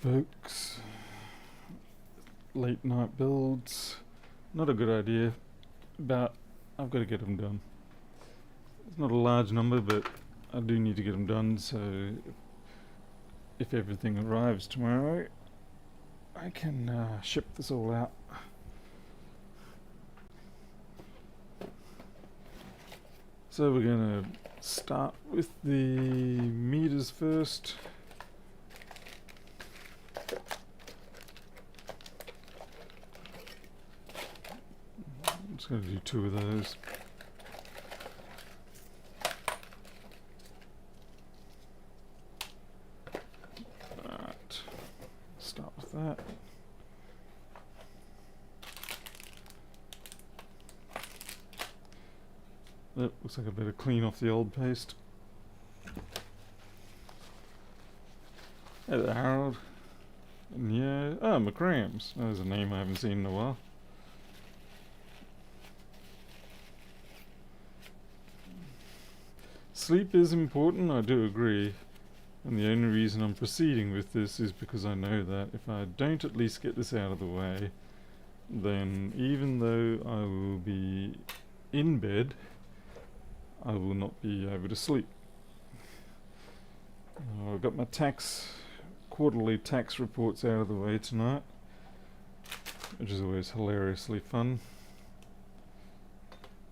folks. Late night builds. Not a good idea, but I've got to get them done. It's not a large number, but I do need to get them done, so if everything arrives tomorrow, I can ship this all out. So we're going to start with the meters first. I'm just going to do 2 of those. Alright, start with that. That looks like I better clean off the old paste. Hey there, Harold. And yeah, McCrams. There's a name I haven't seen in a while. Sleep is important, I do agree. And the only reason I'm proceeding with this is because I know that if I don't at least get this out of the way, then even though I will be in bed, I will not be able to sleep. I've got my quarterly tax reports out of the way tonight, which is always hilariously fun.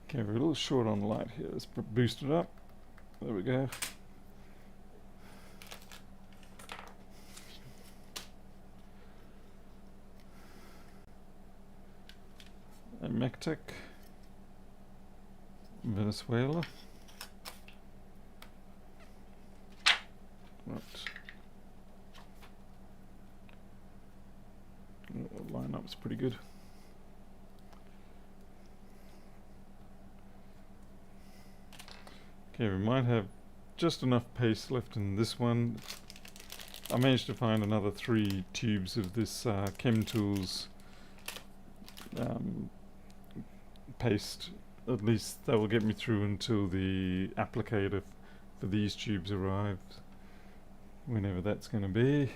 Okay, we're a little short on light here. Let's boost it up. There we go. Mectec, Venezuela. Right. The lineup's pretty good. Okay, we might have just enough paste left in this one. I managed to find another 3 tubes of this ChemTools paste. At least that will get me through until the applicator for these tubes arrives, whenever that's going to be.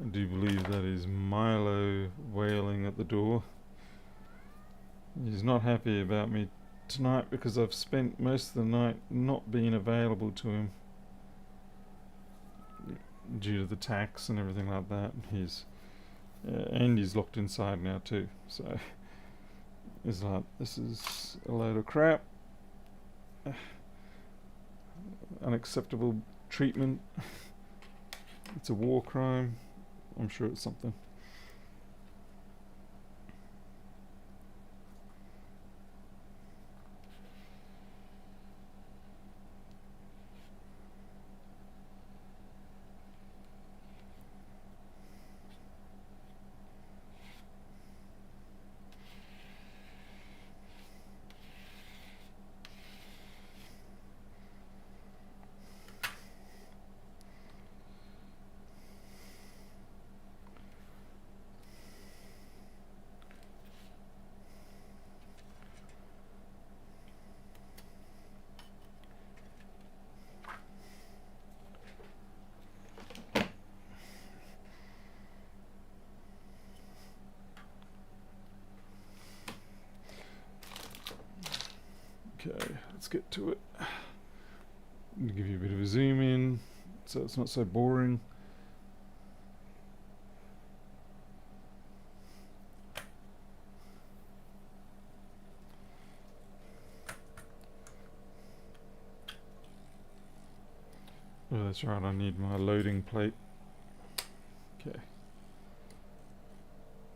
I do believe that is Milo wailing at the door. He's not happy about me tonight because I've spent most of the night not being available to him due to the tax and everything like that. And he's locked inside now too, so it's like, this is a load of crap. Unacceptable treatment. It's a war crime. I'm sure it's something. Okay, let's get to it. I'm gonna give you a bit of a zoom in so it's not so boring. Oh, that's right, I need my loading plate. Okay.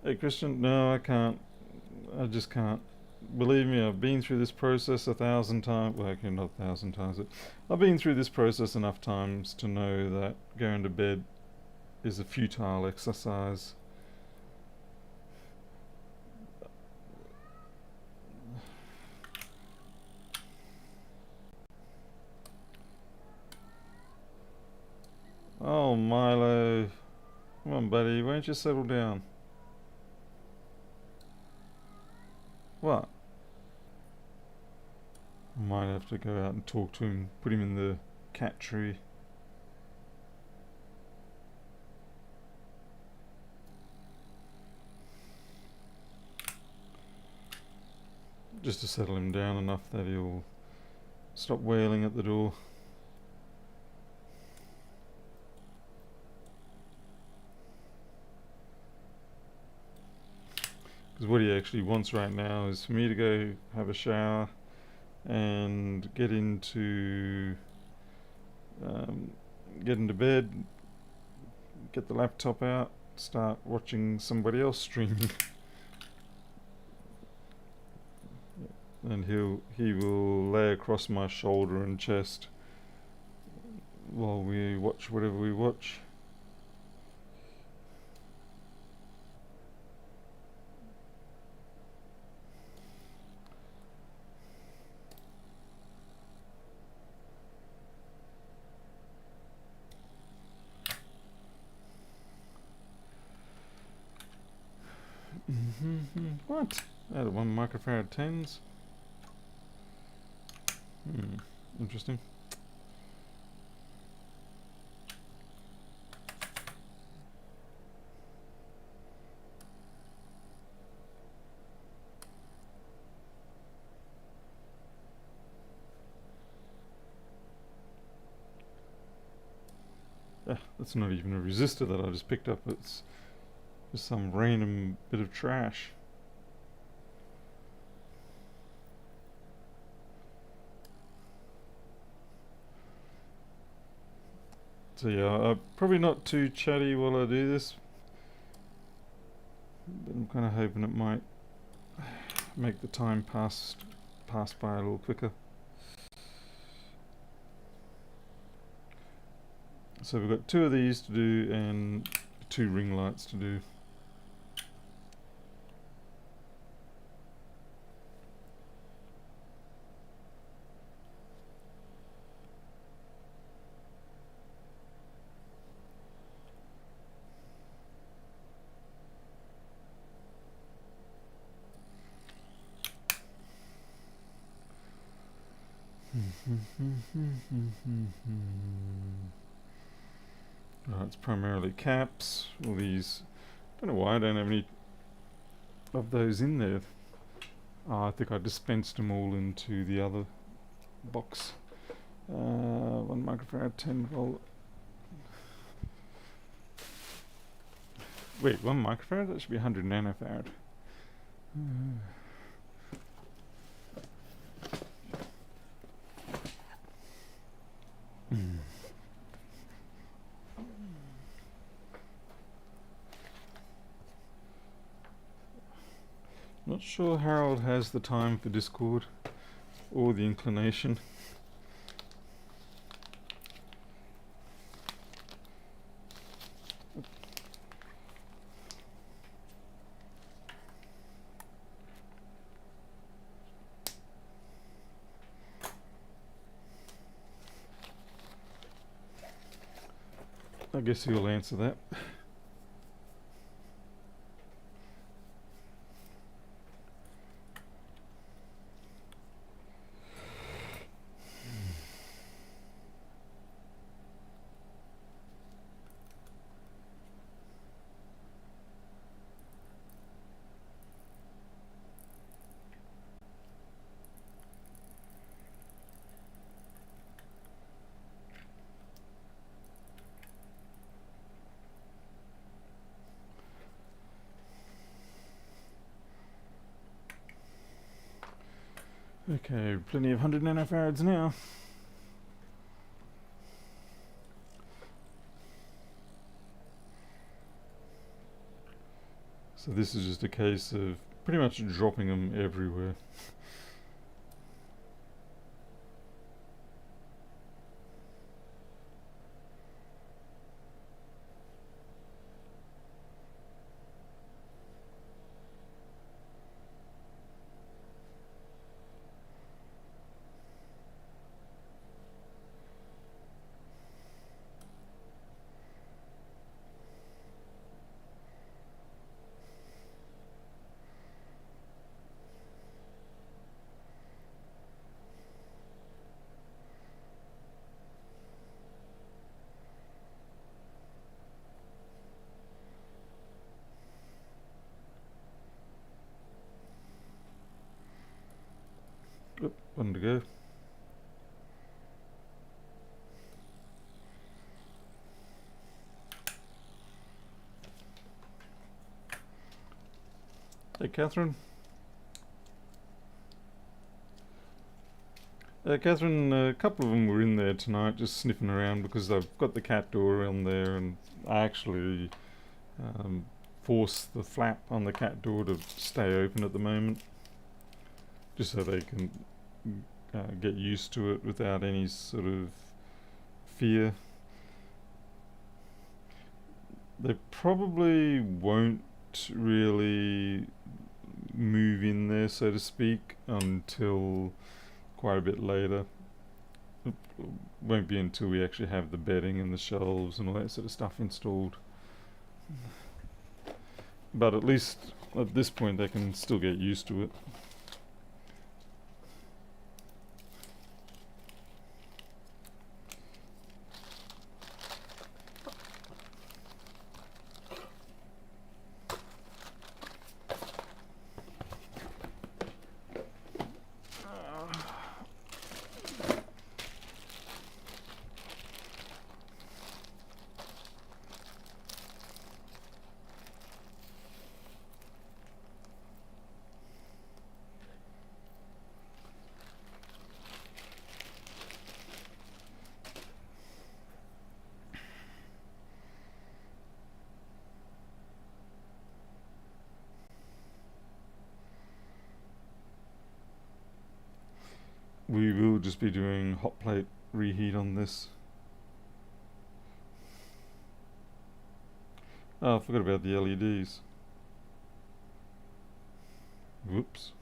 Hey Christian, no, I can't. I just can't. Believe me, I've been through this process 1,000 times. Well, okay, not 1,000 times, but I've been through this process enough times to know that going to bed is a futile exercise. Oh, Milo. Come on, buddy, why don't you settle down? What? I might have to go out and talk to him, put him in the cat tree. Just to settle him down enough that he'll stop wailing at the door. Because what he actually wants right now is for me to go have a shower and get into bed, get the laptop out, start watching somebody else streaming. And he will lay across my shoulder and chest while we watch whatever we watch. What? Out of 1 microfarad 10s? Interesting. That's not even a resistor that I just picked up. It's just some random bit of trash. So yeah, I'm probably not too chatty while I do this. But I'm kind of hoping it might make the time pass by a little quicker. So we've got 2 of these to do and 2 ring lights to do. It's primarily caps. All these. I don't know why I don't have any of those in there. I think I dispensed them all into the other box. 1 microfarad, 10 volt. Wait, 1 microfarad? That should be 100 nanofarad. Not sure Harold has the time for Discord or the inclination. I guess he'll answer that. Okay, plenty of 100 nanofarads now. So this is just a case of pretty much dropping them everywhere. Oop, one to go. Hey, Catherine. Catherine, a couple of them were in there tonight just sniffing around because I've got the cat door on there, and I actually force the flap on the cat door to stay open at the moment, just so they can get used to it without any sort of fear. They probably won't really move in there, so to speak, until quite a bit later. It won't be until we actually have the bedding and the shelves and all that sort of stuff installed. But at least at this point they can still get used to it. We will just be doing hot plate reheat on this. Oh, I forgot about the LEDs. Whoops.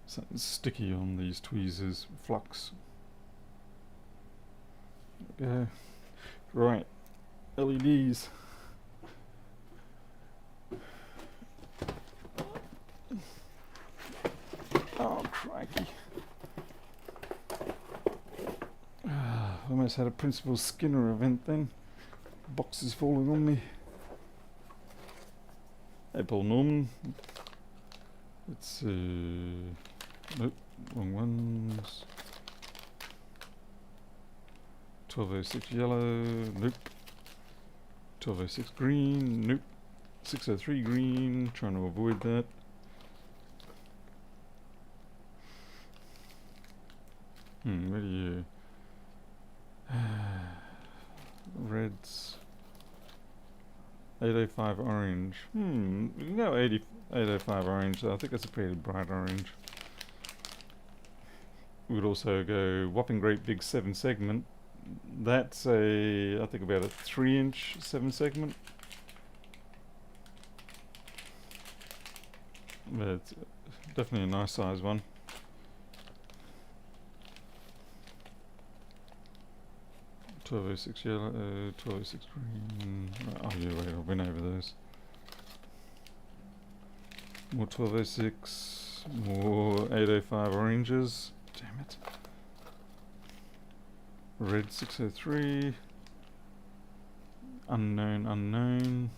Something sticky on these tweezers. Flux. Right. LEDs. Oh, crikey. Almost had a Principal Skinner event then. Box is falling on me. Hey, Paul Norman. Let's nope, wrong ones. 1206 yellow, nope. 1206 green, nope. 603 green, trying to avoid that. Where do you... Reds. 805 orange. No, 805 orange. I think that's a pretty bright orange. We would also go Whopping Great Big 7 segment. That's I think about a 3-inch 7 segment. But it's definitely a nice size one. $12.06 yellow, $12.06 green. Oh yeah, wait, I've been over those. More 1206, more 805 oranges. Damn it. Red 603. Unknown, unknown.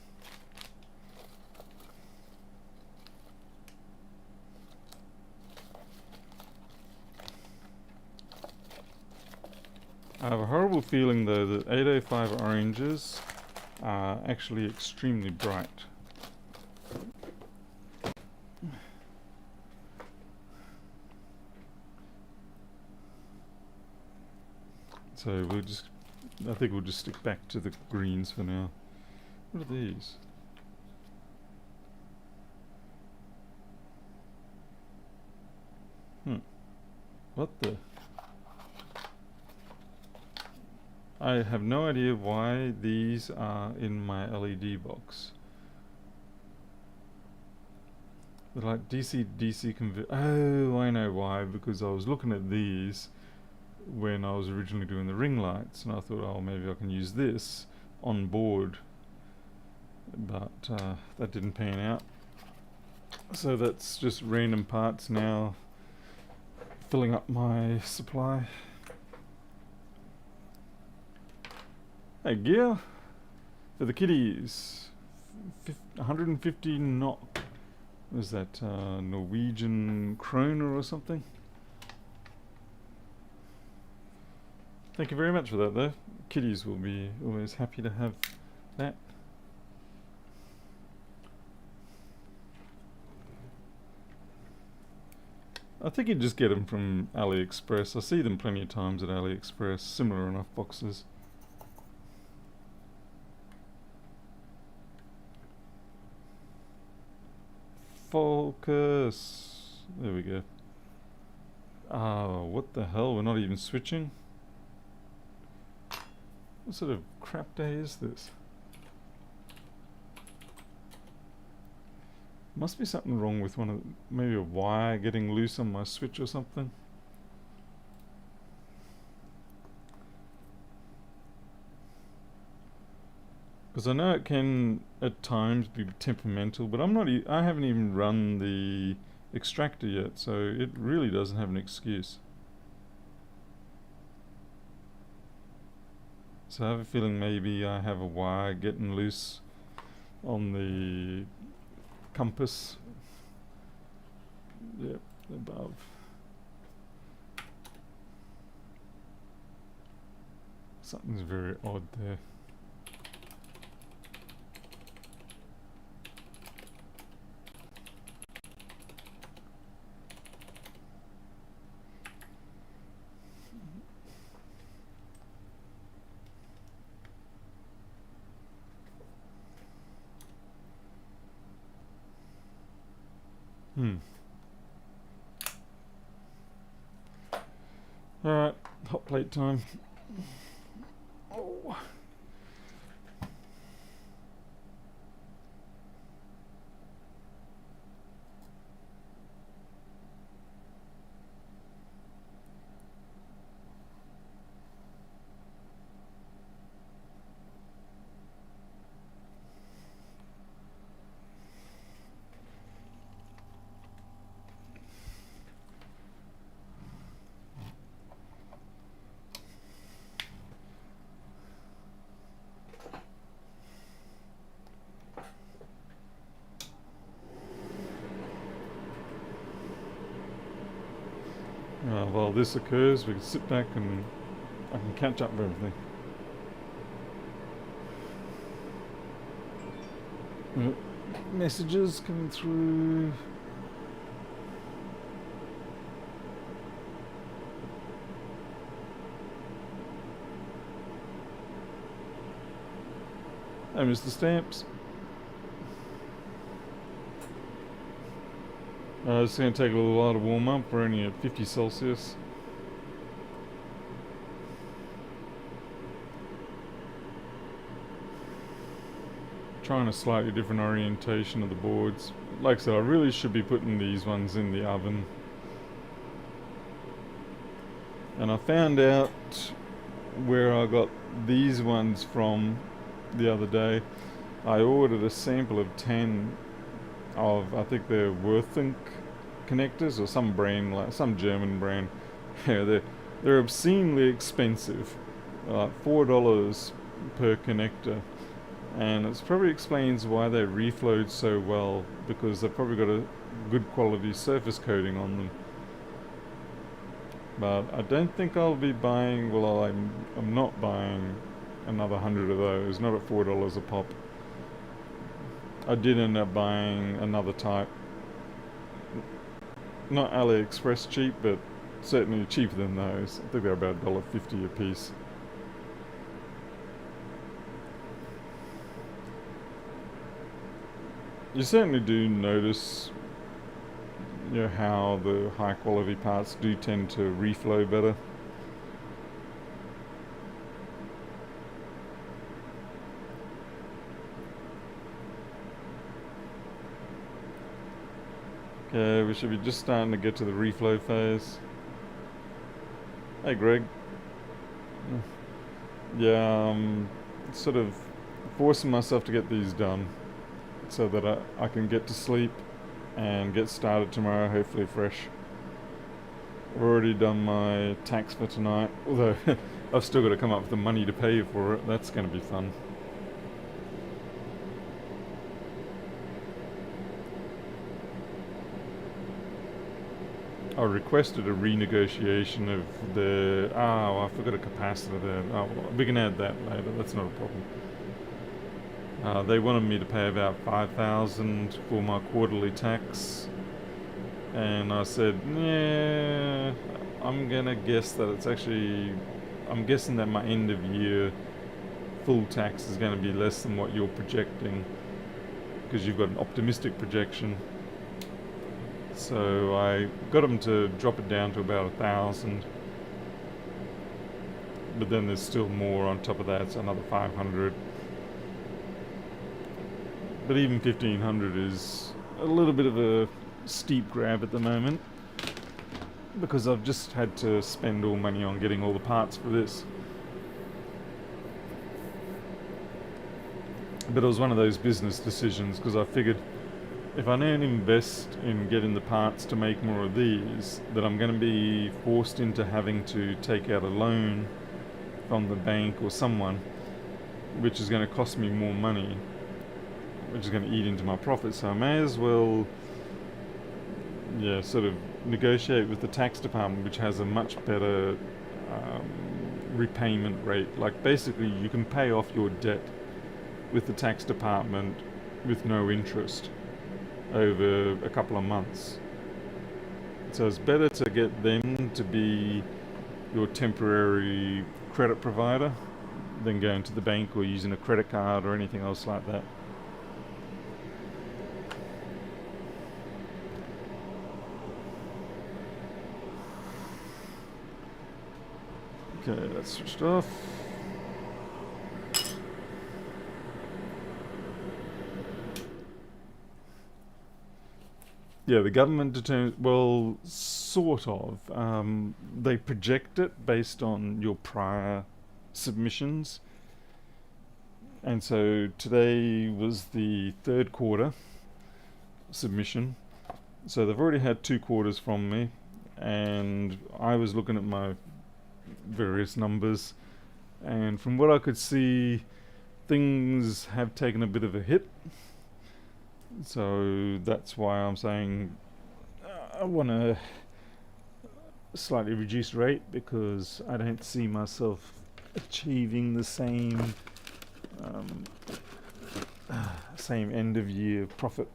I have a horrible feeling though that 805 oranges are actually extremely bright. So I think we'll just stick back to the greens for now. What are these? What the? I have no idea why these are in my LED box. They're like DC convert. Oh, I know why. Because I was looking at these when I was originally doing the ring lights, and I thought, oh, maybe I can use this on board. But that didn't pan out. So that's just random parts now filling up my supply. Hey, gear for the kiddies. 150 knock. Was that Norwegian kroner or something? Thank you very much for that, though. Kiddies will be always happy to have that. I think you just get them from AliExpress. I see them plenty of times at AliExpress. Similar enough boxes. Focus. There we go. Oh, what the hell? We're not even switching? What sort of crap day is this? Must be something wrong with one of maybe a wire getting loose on my switch or something. Because I know it can at times be temperamental, but I haven't even run the extractor yet, so it really doesn't have an excuse. So I have a feeling maybe I have a wire getting loose on the compass. Yep, above. Something's very odd there. Alright, hot plate time. Oh. While this occurs, we can sit back and I can catch up with everything. Messages coming through. Hey, Mr. Stamps. It's going to take a little while to warm up. We're only at 50 Celsius. Trying a slightly different orientation of the boards. Like I said, I really should be putting these ones in the oven. And I found out where I got these ones from the other day. I ordered a sample of 10 of, I think they're Worthink connectors or some brand, like some German brand. Yeah, they're obscenely expensive, like $4 per connector, and it probably explains why they reflowed so well, because they've probably got a good quality surface coating on them. But I don't think I'll be buying. Well, I'm not buying another 100 of those. Not at $4 a pop. I did end up buying another type. Not AliExpress cheap, but certainly cheaper than those. I think they're about $1.50 a piece. You certainly do notice, you know, how the high quality parts do tend to reflow better. Okay, we should be just starting to get to the reflow phase. Hey Greg. Yeah, sort of forcing myself to get these done so that I can get to sleep and get started tomorrow, hopefully fresh. I've already done my tax for tonight, although I've still got to come up with the money to pay for it. That's going to be fun. I requested a renegotiation of the... Oh, I forgot a capacitor there. Oh, well, we can add that later. That's not a problem. They wanted me to pay about $5,000 for my quarterly tax, and I said, yeah, I'm gonna guess that it's actually... I'm guessing that my end of year full tax is going to be less than what you're projecting, because you've got an optimistic projection. So I got them to drop it down to about 1,000, but then there's still more on top of that, so another 500. But even 1,500 is a little bit of a steep grab at the moment, because I've just had to spend all money on getting all the parts for this. But it was one of those business decisions, because I figured if I don't invest in getting the parts to make more of these, that I'm going to be forced into having to take out a loan from the bank or someone, which is going to cost me more money, which is going to eat into my profit. So I may as well, sort of negotiate with the tax department, which has a much better repayment rate. Like, basically, you can pay off your debt with the tax department with no interest over a couple of months. So it's better to get them to be your temporary credit provider than going to the bank or using a credit card or anything else like that. Okay, that's switched off. Yeah, the government determines, well, sort of. They project it based on your prior submissions. And so today was the third quarter submission. So they've already had 2 quarters from me. And I was looking at my various numbers. And from what I could see, things have taken a bit of a hit. So that's why I'm saying I want a slightly reduced rate, because I don't see myself achieving the same end of year profit.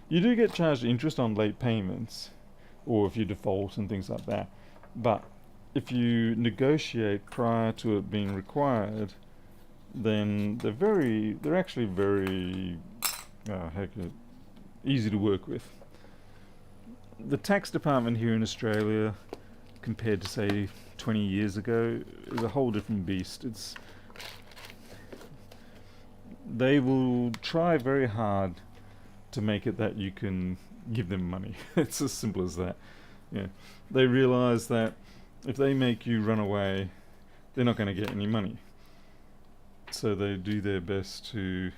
You do get charged interest on late payments, or if you default and things like that. But if you negotiate prior to it being required, then they're actually very easy to work with. The tax department here in Australia, compared to say 20 years ago, is a whole different beast. They will try very hard to make it that you can give them money. It's as simple as that. Yeah, they realise that if they make you run away, they're not going to get any money. So they do their best to,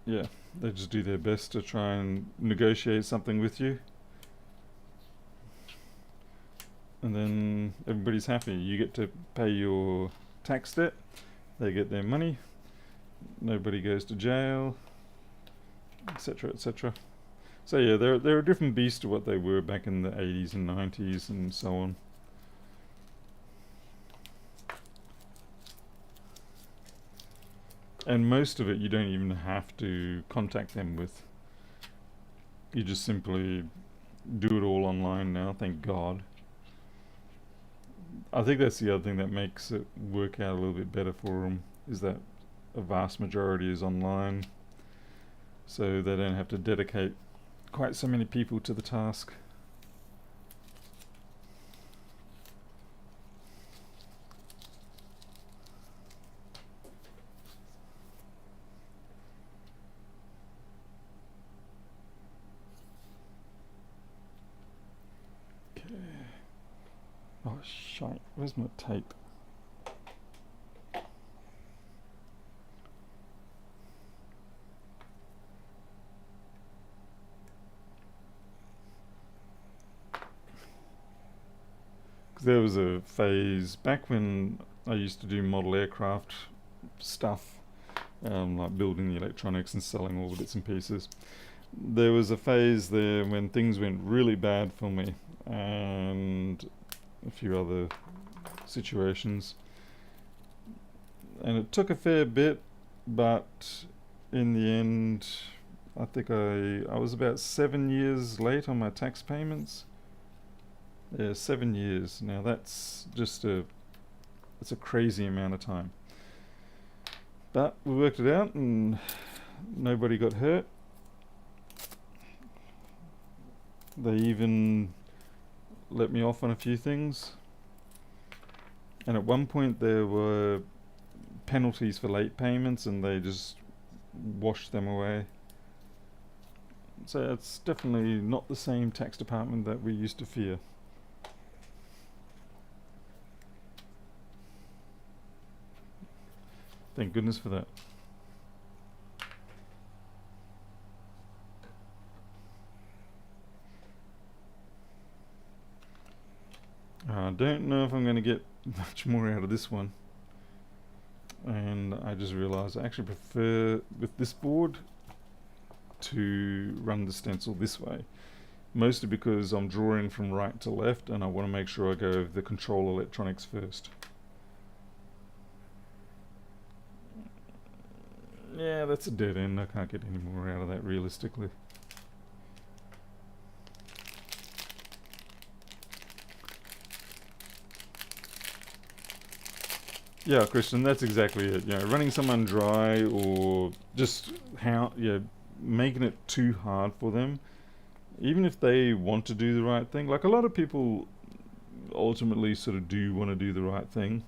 they just do their best to try and negotiate something with you. And then everybody's happy. You get to pay your tax debt, they get their money, nobody goes to jail, etc., etc. So yeah, they're a different beast to what they were back in the 80s and 90s and so on. And most of it you don't even have to contact them with. You just simply do it all online now, thank God. I think that's the other thing that makes it work out a little bit better for them, is that a vast majority is online, so they don't have to dedicate quite so many people to the task. Oh shite, where's my tape? there was a phase back when I used to do model aircraft stuff, like building the electronics and selling all the bits and pieces. There was a phase there when things went really bad for me, and a few other situations. And it took a fair bit, but in the end, I think I was about 7 years late on my tax payments. Yeah, 7 years. Now that's it's a crazy amount of time. But we worked it out and nobody got hurt. They even let me off on a few things. And at one point there were penalties for late payments and they just washed them away. So it's definitely not the same tax department that we used to fear. Thank goodness for that. I don't know if I'm going to get much more out of this one. And I just realised I actually prefer, with this board, to run the stencil this way. Mostly because I'm drawing from right to left and I want to make sure I go over the control electronics first. Yeah, that's a dead end. I can't get any more out of that realistically. Yeah, Christian, that's exactly it. You know, running someone dry or just making it too hard for them, even if they want to do the right thing. Like a lot of people ultimately sort of do want to do the right thing.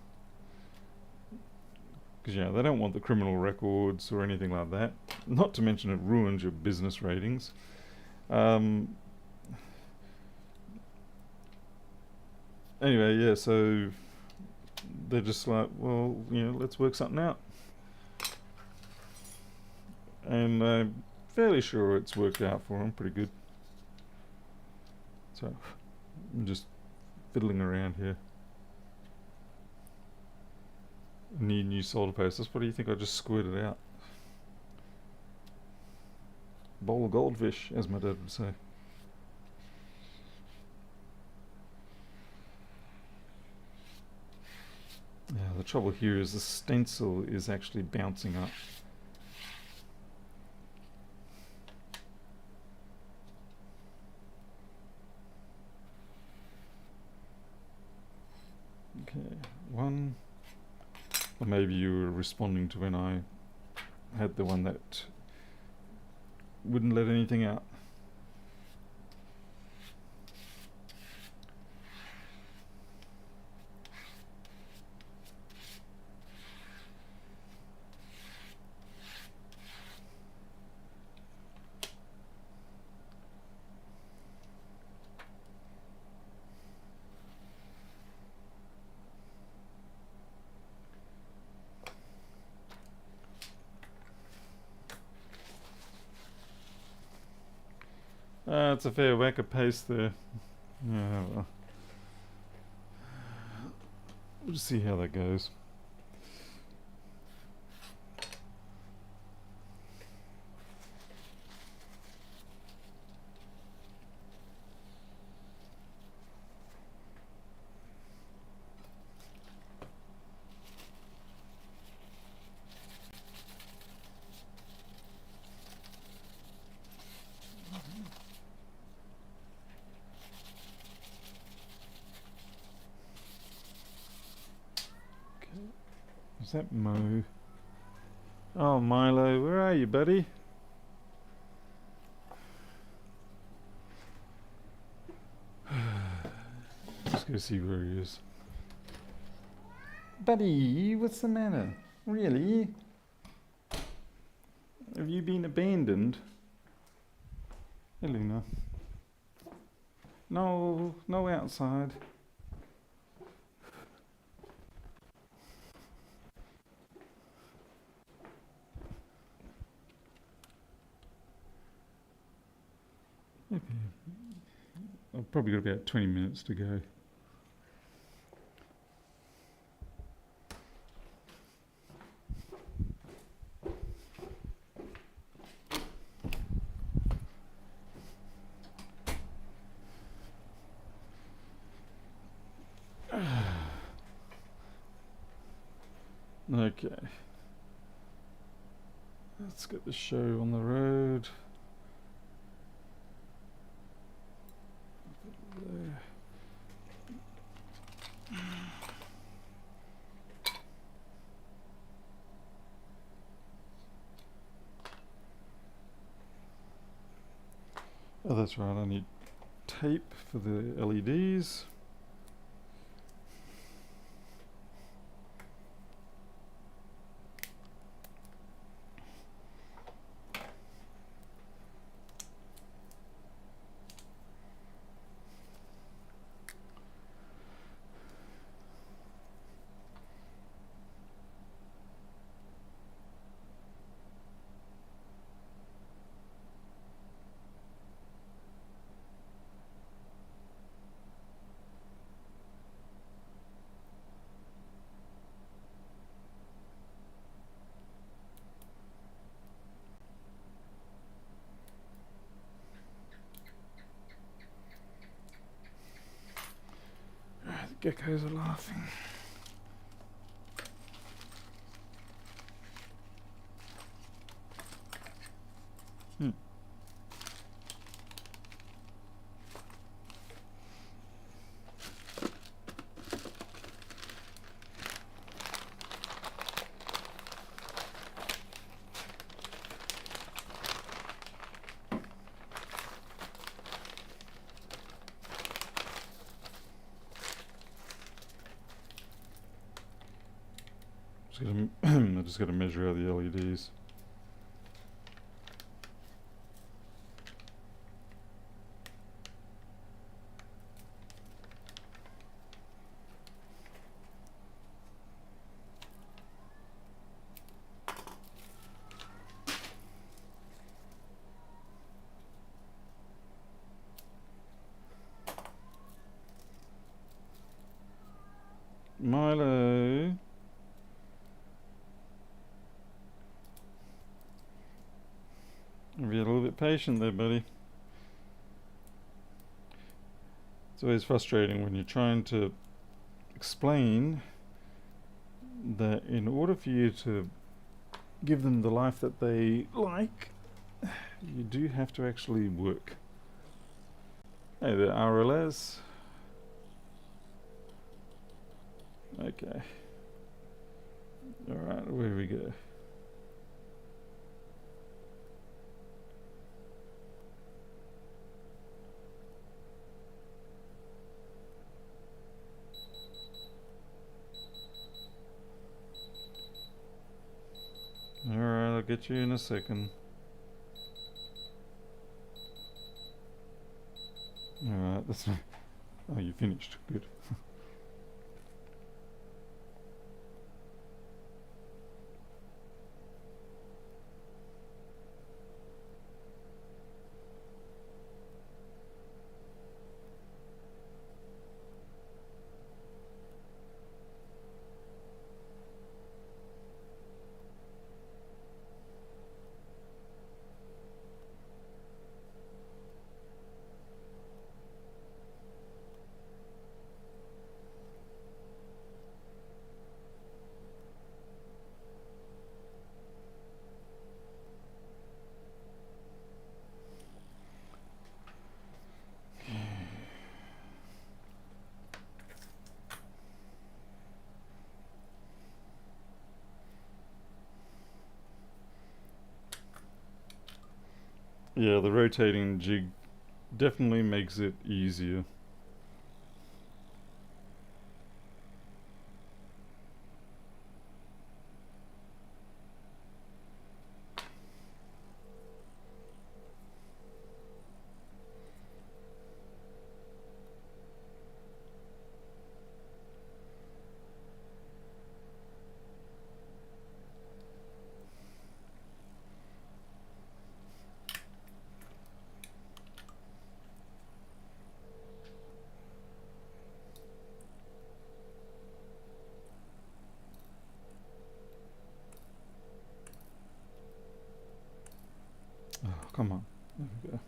Because, they don't want the criminal records or anything like that. Not to mention it ruins your business ratings. Anyway, yeah, so they're just like, well, let's work something out. And I'm fairly sure it's worked out for them pretty good. So, I'm just fiddling around here. Need new solder paste. What do you think I just squirted out? Bowl of goldfish, as my dad would say. Yeah, the trouble here is the stencil is actually bouncing up. Okay, one. Or maybe you were responding to when I had the one that wouldn't let anything out. It's a fair whack of paste there. Yeah, well. We'll just see how that goes. Is that Mo? Oh, Milo, where are you, buddy? Let's go see where he is. Buddy, what's the matter? Really? Have you been abandoned? Hey, Luna. No outside. Okay. I've probably got about 20 minutes to go. Okay. Let's get the show on the road. There. Oh, that's right, I need tape for the LEDs. The geckos are laughing. I just got to measure out the LEDs. Milo. Be a little bit patient there, buddy. It's always frustrating when you're trying to explain that in order for you to give them the life that they like, you do have to actually work. Hey there, RLS. Okay. Alright, where we go? Alright, I'll get you in a second. Alright, that's not... Oh, you finished. Good. Yeah, the rotating jig definitely makes it easier. Oh, come on. There we go.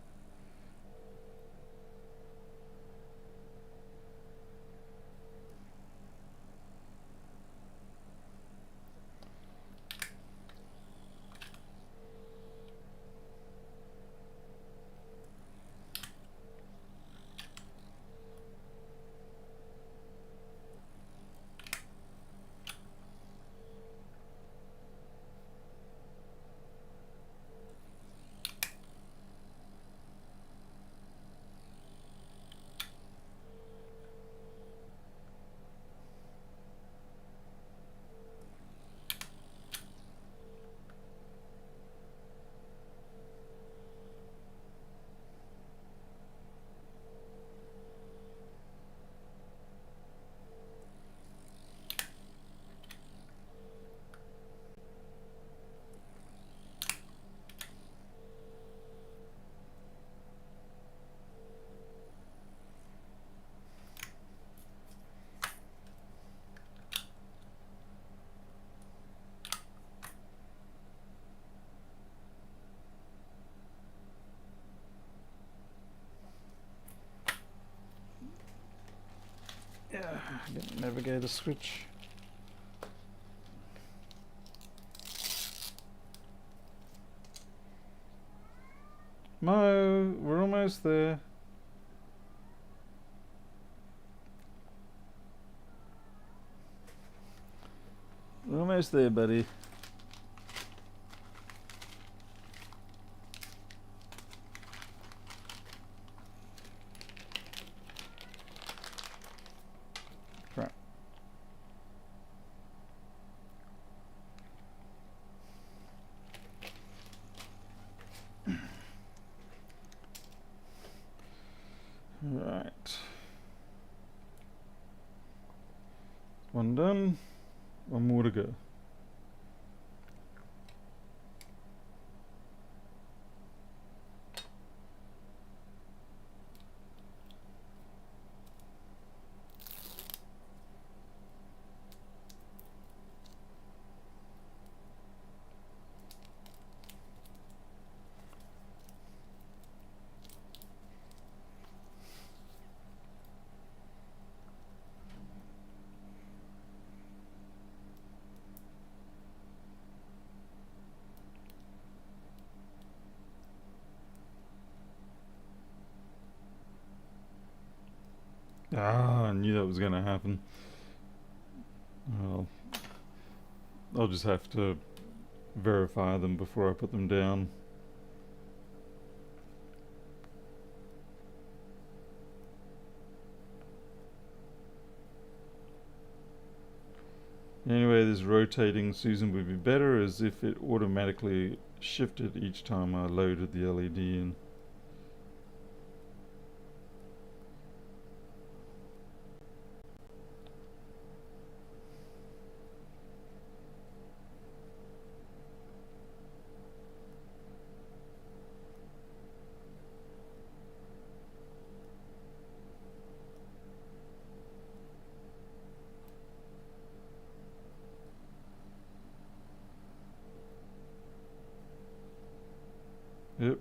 Get navigator switch. Mo, we're almost there. We're almost there, buddy. Crap. Right. One done. One more to go. Ah, I knew that was going to happen. Well, I'll just have to verify them before I put them down. Anyway, this rotating Susan would be better as if it automatically shifted each time I loaded the LED in. Yep.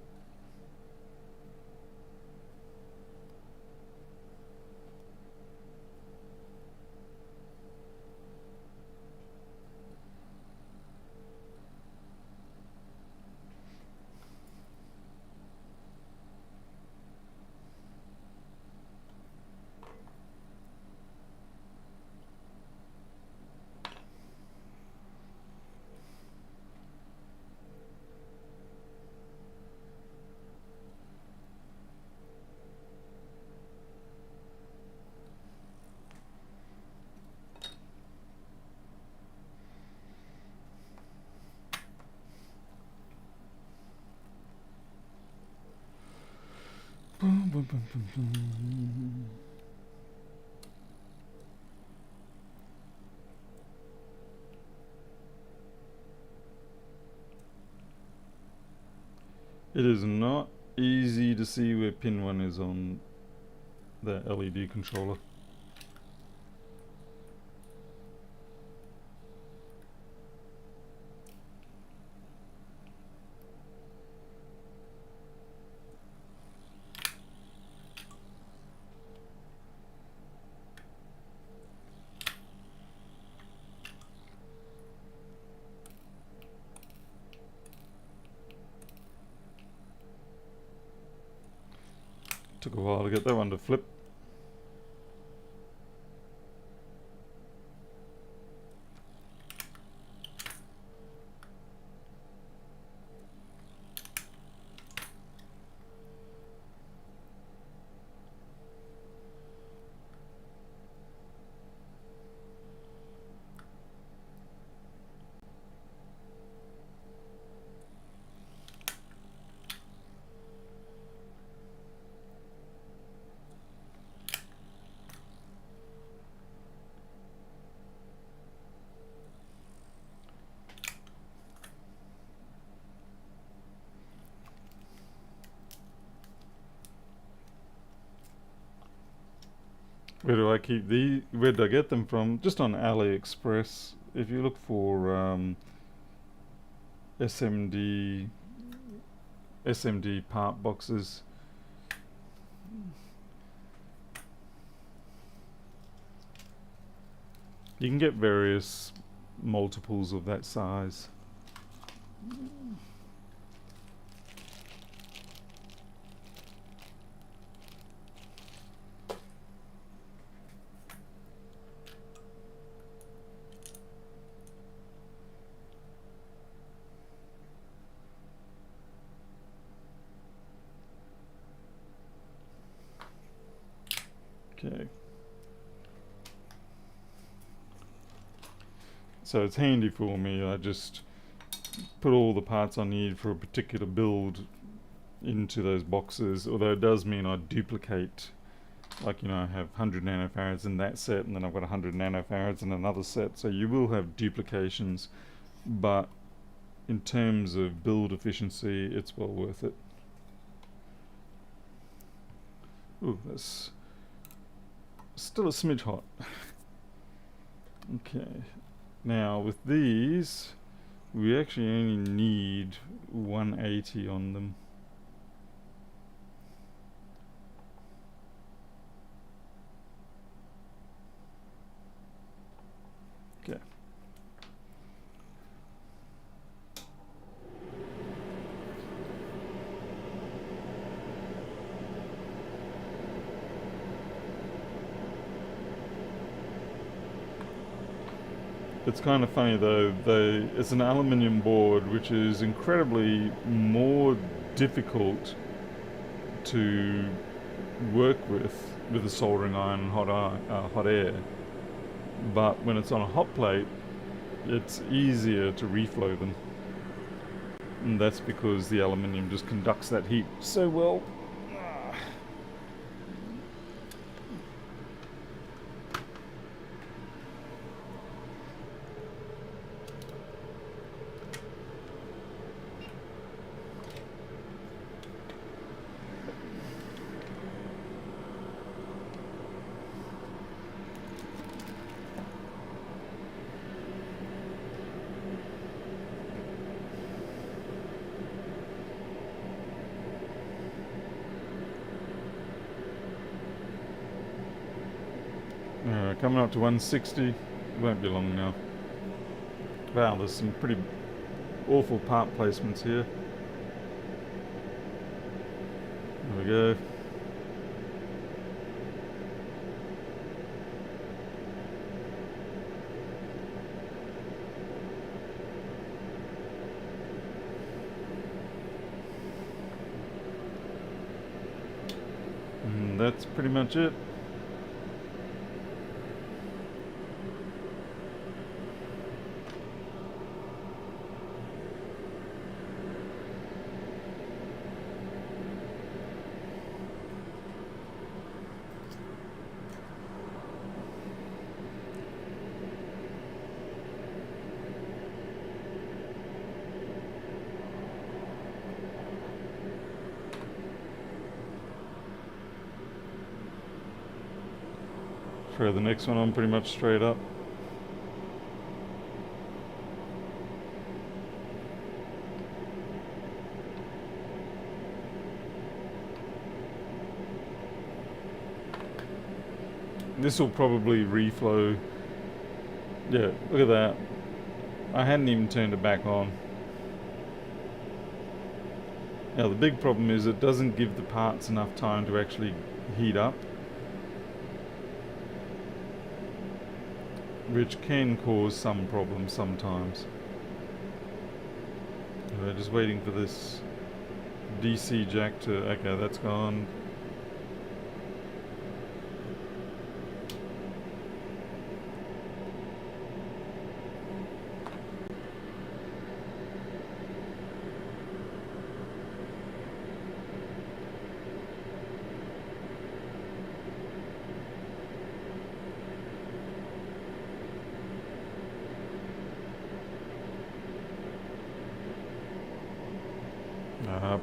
Boom, boom, boom, boom, boom. It is not easy to see where pin 1 is on that LED controller. Took a while to get that one to flip. Where do I keep these? Where did I get them from? Just on AliExpress. If you look for SMD part boxes, You can get various multiples of that size. Okay. So it's handy for me. I just put all the parts I need for a particular build into those boxes, although it does mean I duplicate, like, you know, I have 100 nanofarads in that set and then I've got 100 nanofarads in another set, so you will have duplications, but in terms of build efficiency it's well worth it. Ooh, that's still a smidge hot. Okay, now with these we actually only need 180 on them. Okay. It's kind of funny though, it's an aluminium board which is incredibly more difficult to work with a soldering iron and hot air. But when it's on a hot plate, it's easier to reflow them. And that's because the aluminium just conducts that heat so well. Coming up to 160, won't be long now. Wow, there's some pretty awful part placements here. There we go. And that's pretty much it. Throw the next one on pretty much straight up. This will probably reflow. Yeah, look at that. I hadn't even turned it back on. Now the big problem is it doesn't give the parts enough time to actually heat up, which can cause some problems sometimes. We're just waiting for this DC jack to... okay, that's gone.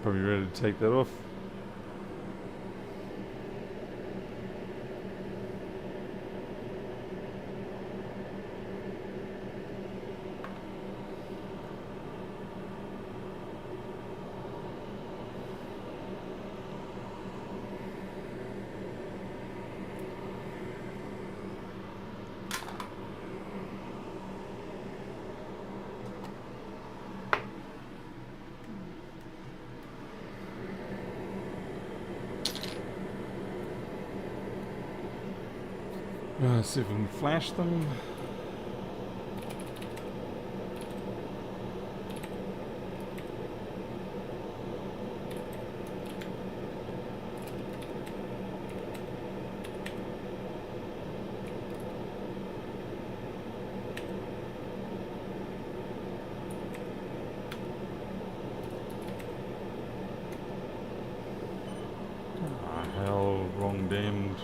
Probably ready to take that off. See if we can flash them. Ah, hell, wrong damned.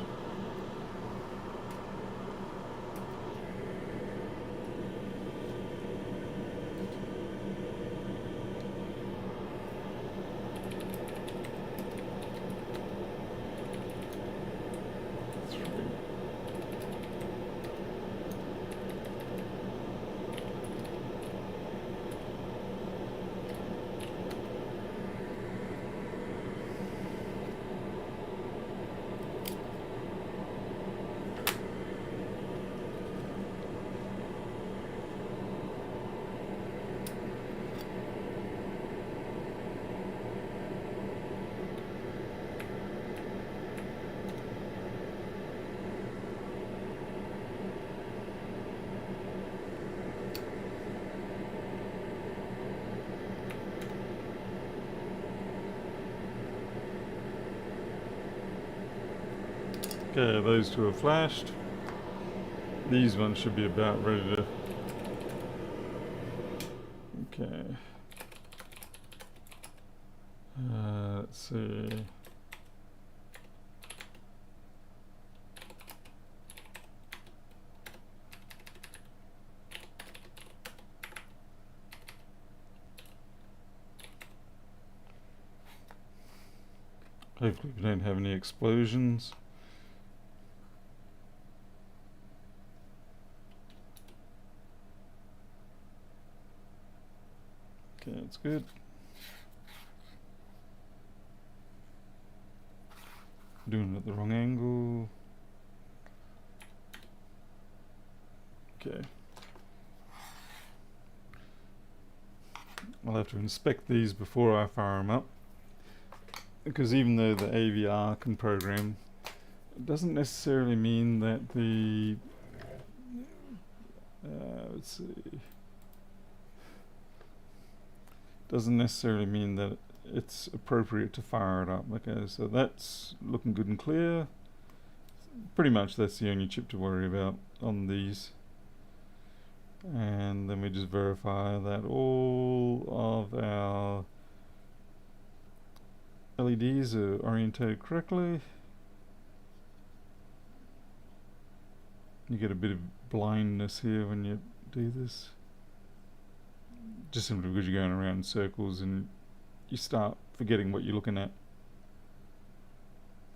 Okay, those two are flashed. These ones should be about ready to... Okay. Let's see. Hopefully we don't have any explosions. Okay, that's good. Doing it at the wrong angle. Okay. I'll have to inspect these before I fire them up, because even though the AVR can program, it doesn't necessarily mean that the let's see, doesn't necessarily mean that it's appropriate to fire it up. Okay, so that's looking good and clear. Pretty much that's the only chip to worry about on these. And then we just verify that all of our LEDs are orientated correctly. You get a bit of blindness here when you do this, just simply because you're going around in circles and you start forgetting what you're looking at.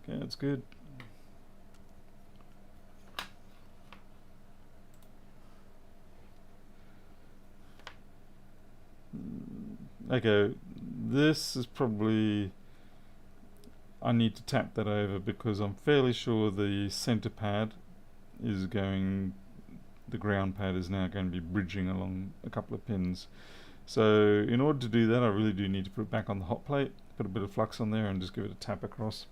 Okay, that's good. Okay, this is probably, I need to tap that over because I'm fairly sure the center pad is going, the ground pad is now going to be bridging along a couple of pins. So in order to do that, I really do need to put it back on the hot plate, put a bit of flux on there and just give it a tap across.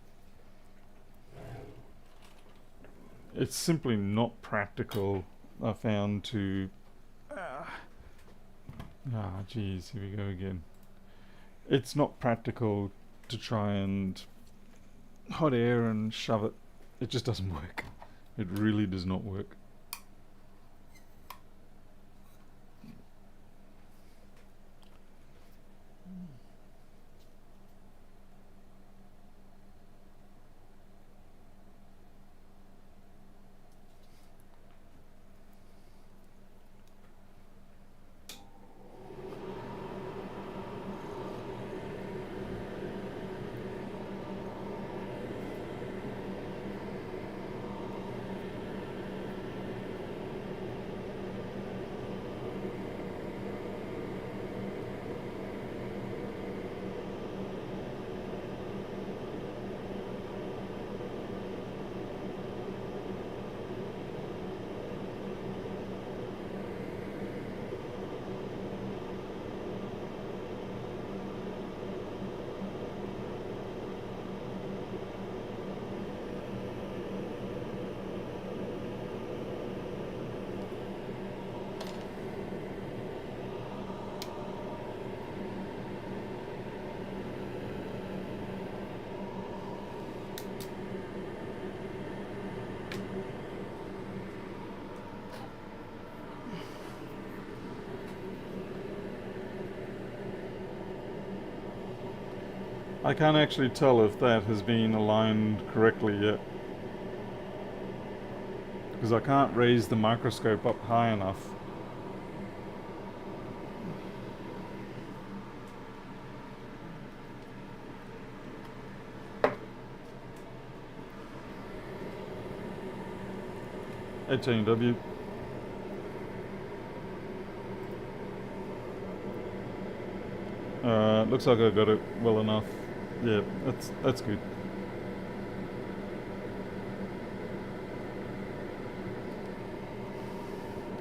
It's simply not practical, I found, to geez, here we go again. It's not practical to try and hot air and shove it. It just doesn't work. It really does not work. I can't actually tell if that has been aligned correctly yet, because I can't raise the microscope up high enough. ATW. Looks like I got it well enough. Yeah, that's good.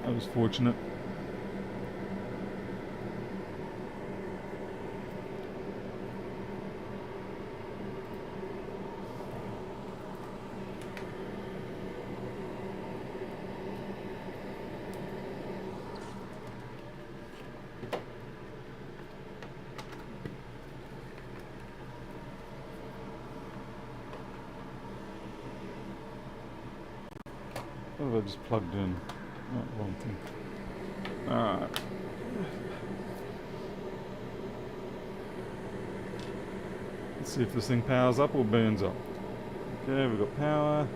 I was fortunate. What have I just plugged in? Oh, wrong thing. Alright. Let's see if this thing powers up or burns up. Okay, we've got power.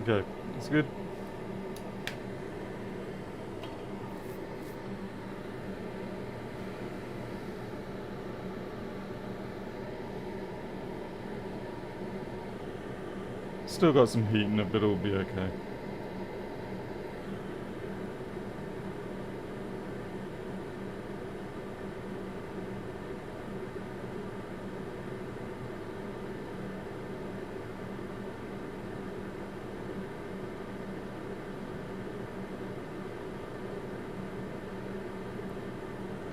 Okay, that's good. Still got some heat in it, but it'll be okay.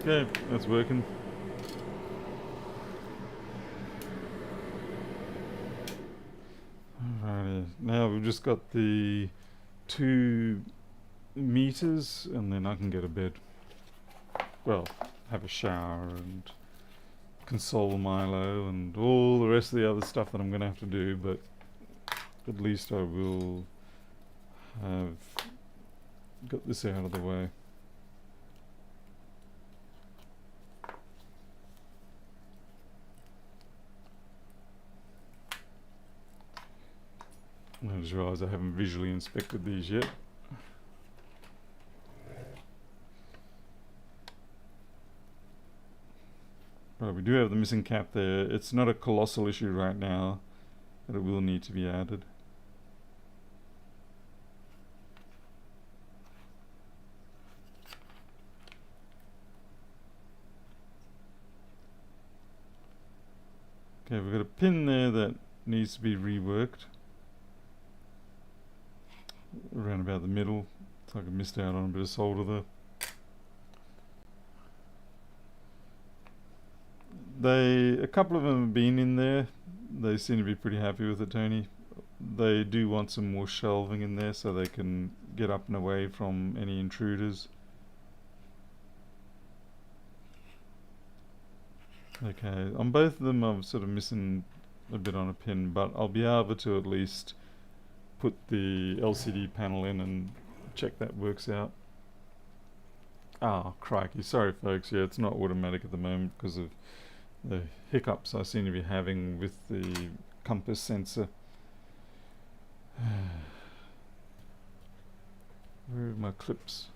Okay, that's working. Alrighty, now we've just got the 2 meters, and then I can get a bed. Well, have a shower and console Milo and all the rest of the other stuff that I'm going to have to do, but at least I will have got this out of the way. I just realised I haven't visually inspected these yet. Right, we do have the missing cap there. It's not a colossal issue right now, but it will need to be added. Okay, we've got a pin there that needs to be reworked. Around about the middle. It's like I missed out on a bit of solder there. A couple of them have been in there. They seem to be pretty happy with it, Tony. They do want some more shelving in there so they can get up and away from any intruders. Okay, on both of them I'm sort of missing a bit on a pin, but I'll be able to at least put the LCD panel in and check that works out. Ah, crikey, sorry folks, yeah, it's not automatic at the moment because of the hiccups I seem to be having with the compass sensor. Where are my clips?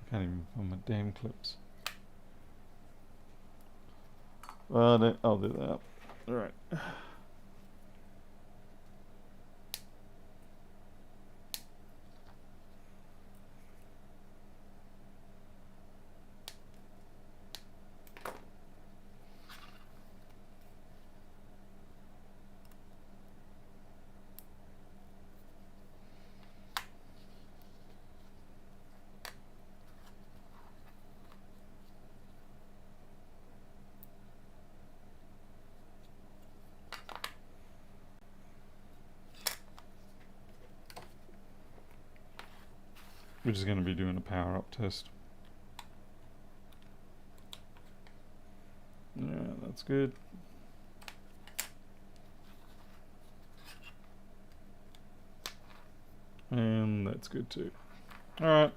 I can't even find my damn clips. Well, I'll do that. Alright. We're just going to be doing a power up test. Yeah, that's good. And that's good too. Alright,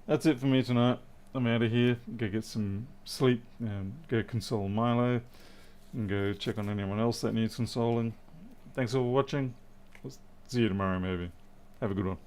that's it for me tonight. I'm out of here. Go get some sleep and go console Milo. And go check on anyone else that needs consoling. Thanks for watching. I'll see you tomorrow maybe. Have a good one.